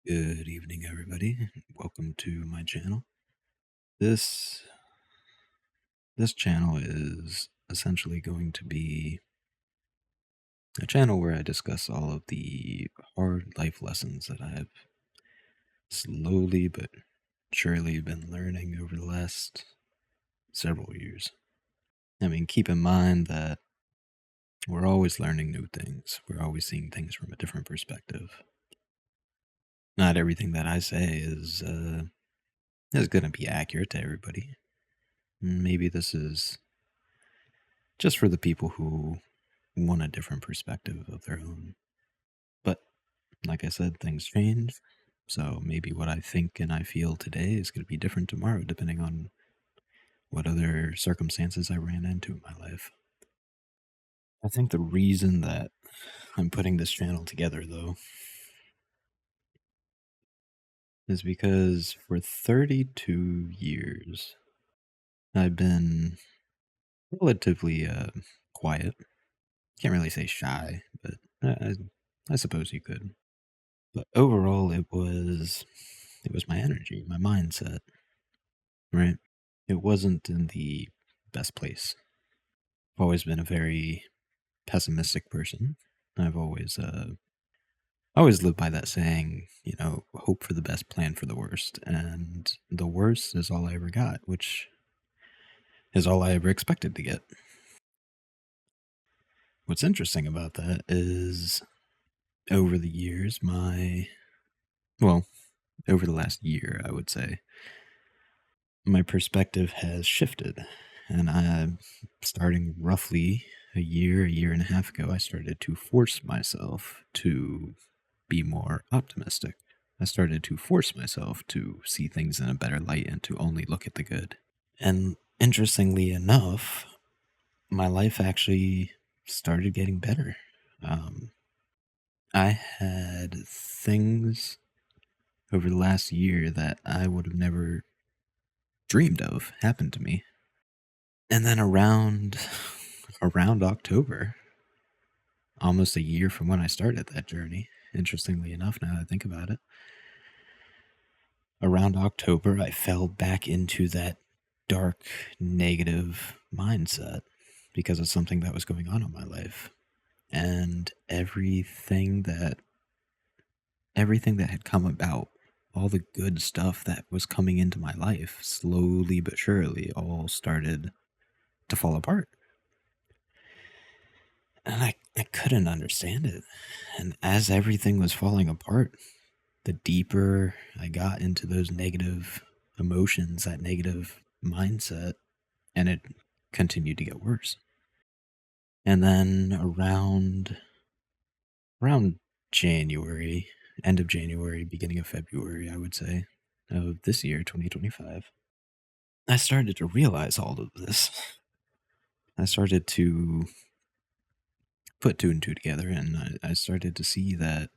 Good evening, everybody. Welcome to my channel. This this channel is essentially going to be a channel where I discuss all of the hard life lessons that I've slowly but surely been learning over the last several years. I mean, keep in mind that we're always learning new things. We're always seeing things from a different perspective. Not everything that I say is going to be accurate to everybody. Maybe this is just for the people who want a different perspective of their own. But like I said, things change. So maybe what I think and I feel today is going to be different tomorrow, depending on what other circumstances I ran into in my life. I think the reason that I'm putting this channel together, though, is because for 32 years, I've been relatively quiet. Can't really say shy, but I suppose you could. But overall, it was my energy, my mindset, right? It wasn't in the best place. I've always been a very pessimistic person. I've always lived by that saying, hope for the best, plan for the worst, and the worst is all I ever got, which is all I ever expected to get. What's interesting about that is over the years, well, over the last year, I would say, my perspective has shifted. And starting roughly a year and a half ago, I started to force myself to be more optimistic. I started to force myself to see things in a better light and to only look at the good. And interestingly enough, my life actually started getting better. Um, I had things over the last year that I would have never dreamed of happen to me. And then around October, almost a year from when I started that journey, interestingly enough, now that I think about it, around October, I fell back into that dark, negative mindset because of something that was going on in my life. And everything that had come about, all the good stuff that was coming into my life, slowly but surely all started to fall apart. And I couldn't understand it. And as everything was falling apart, the deeper I got into those negative emotions, that negative mindset, and it continued to get worse. And then around January, end of January, beginning of February, I would say, of this year, 2025, I started to realize all of this. I started to put two and two together, and I started to see that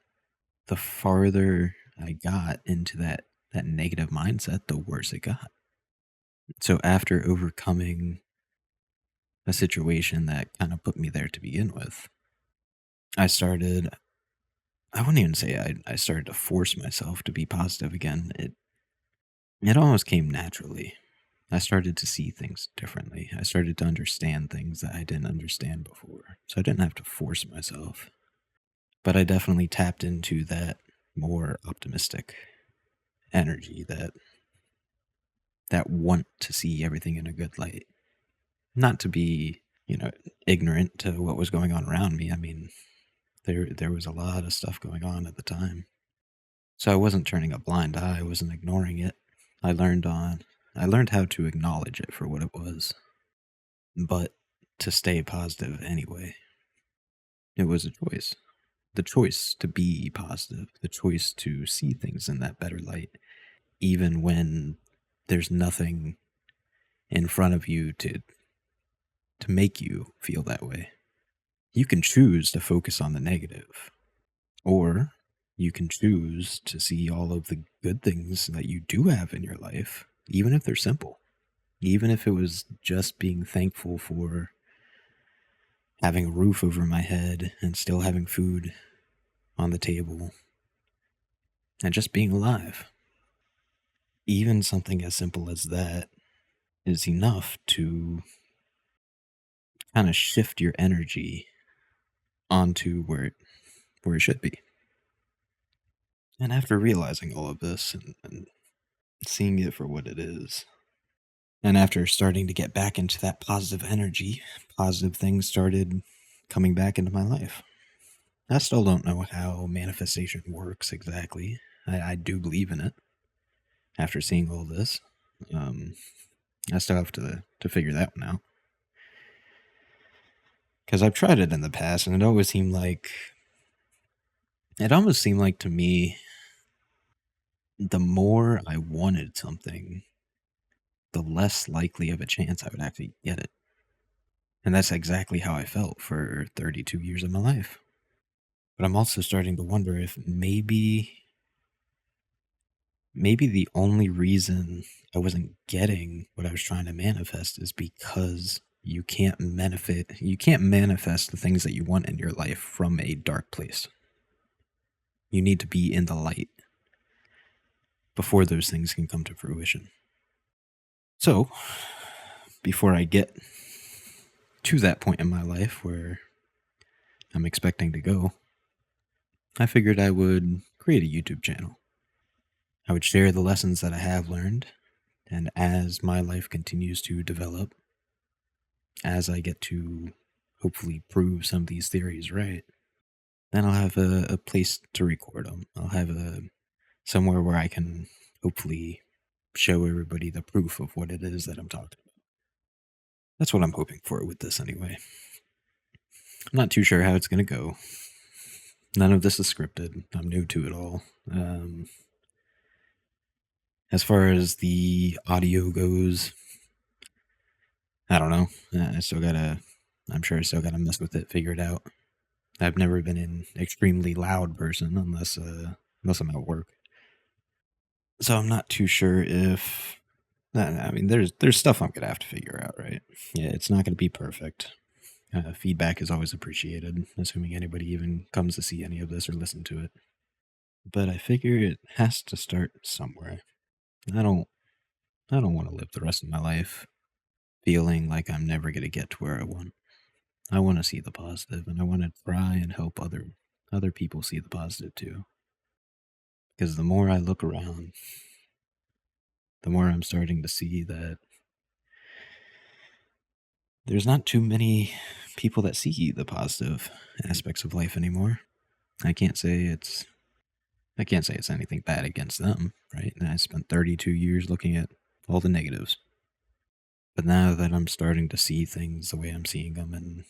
the farther I got into that negative mindset, the worse it got. So after overcoming a situation that kind of put me there to begin with, I started, I wouldn't even say I started to force myself to be positive again. It almost came naturally. I started to see things differently. I started to understand things that I didn't understand before. So I didn't have to force myself. But I definitely tapped into that more optimistic energy, that want to see everything in a good light. Not to be, ignorant to what was going on around me. I mean, there was a lot of stuff going on at the time. So I wasn't turning a blind eye, I wasn't ignoring it. I learned how to acknowledge it for what it was, but to stay positive anyway. It was a choice. The choice to be positive, the choice to see things in that better light, even when there's nothing in front of you to make you feel that way. You can choose to focus on the negative, or you can choose to see all of the good things that you do have in your life, even if they're simple. Even if it was just being thankful for having a roof over my head and still having food on the table, and just being alive. Even something as simple as that is enough to kind of shift your energy onto where it should be. And after realizing all of this and seeing it for what it is, and after starting to get back into that positive energy, positive things started coming back into my life. I still don't know how manifestation works exactly. I do believe in it after seeing all this. Um, I still have to figure that one out. Because I've tried it in the past, and it almost seemed like to me, the more I wanted something, the less likely of a chance I would actually get it. And that's exactly how I felt for 32 years of my life. But I'm also starting to wonder if maybe the only reason I wasn't getting what I was trying to manifest is because you can't manifest the things that you want in your life from a dark place. You need to be in the light before those things can come to fruition. So, before I get to that point in my life where I'm expecting to go, I figured I would create a YouTube channel. I would share the lessons that I have learned, and as my life continues to develop, as I get to hopefully prove some of these theories right, then I'll have a place to record them. I'll have somewhere where I can hopefully show everybody the proof of what it is that I'm talking about. That's what I'm hoping for with this anyway. I'm not too sure how it's going to go. None of this is scripted. I'm new to it all. As far as the audio goes, I don't know. I'm sure I still gotta mess with it, figure it out. I've never been an extremely loud person unless I'm at work. So I'm not too sure if, I mean, there's stuff I'm gonna have to figure out, right? Yeah, it's not gonna be perfect. Feedback is always appreciated, assuming anybody even comes to see any of this or listen to it. But I figure it has to start somewhere. I don't I don't want to live the rest of my life feeling like I'm never gonna get to where I want. I want to see the positive, and I want to try and help other people see the positive too. Because the more I look around, the more I'm starting to see that there's not too many people that see the positive aspects of life anymore. I can't say it's I can't say it's anything bad against them, right? And I spent 32 years looking at all the negatives. But now that I'm starting to see things the way I'm seeing them, and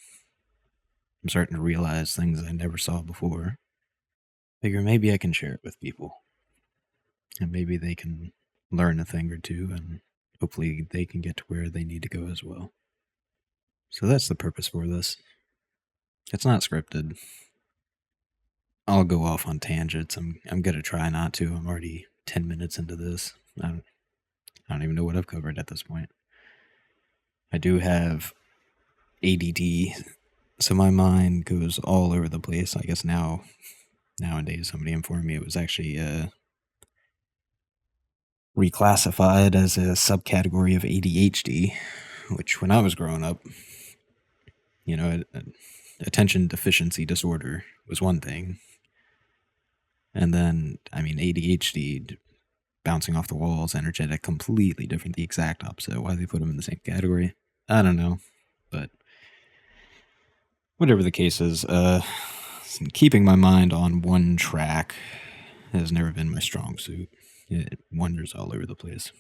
I'm starting to realize things I never saw before, I figure maybe I can share it with people. And maybe they can learn a thing or two, and hopefully they can get to where they need to go as well. So that's the purpose for this. It's not scripted. I'll go off on tangents. I'm gonna try not to. I'm already 10 minutes into this. I don't even know what I've covered at this point. I do have ADD, so my mind goes all over the place. I guess nowadays somebody informed me it was actually reclassified as a subcategory of ADHD, which when I was growing up, attention deficiency disorder was one thing. And then, I mean, ADHD, bouncing off the walls, energetic, completely different, the exact opposite. Why they put them in the same category, I don't know. But whatever the case is, keeping my mind on one track has never been my strong suit. It wanders all over the place.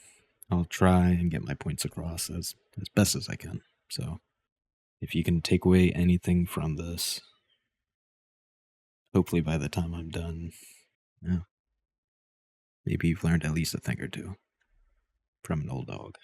I'll try and get my points across as best as I can. So if you can take away anything from this, hopefully by the time I'm done, maybe you've learned at least a thing or two from an old dog.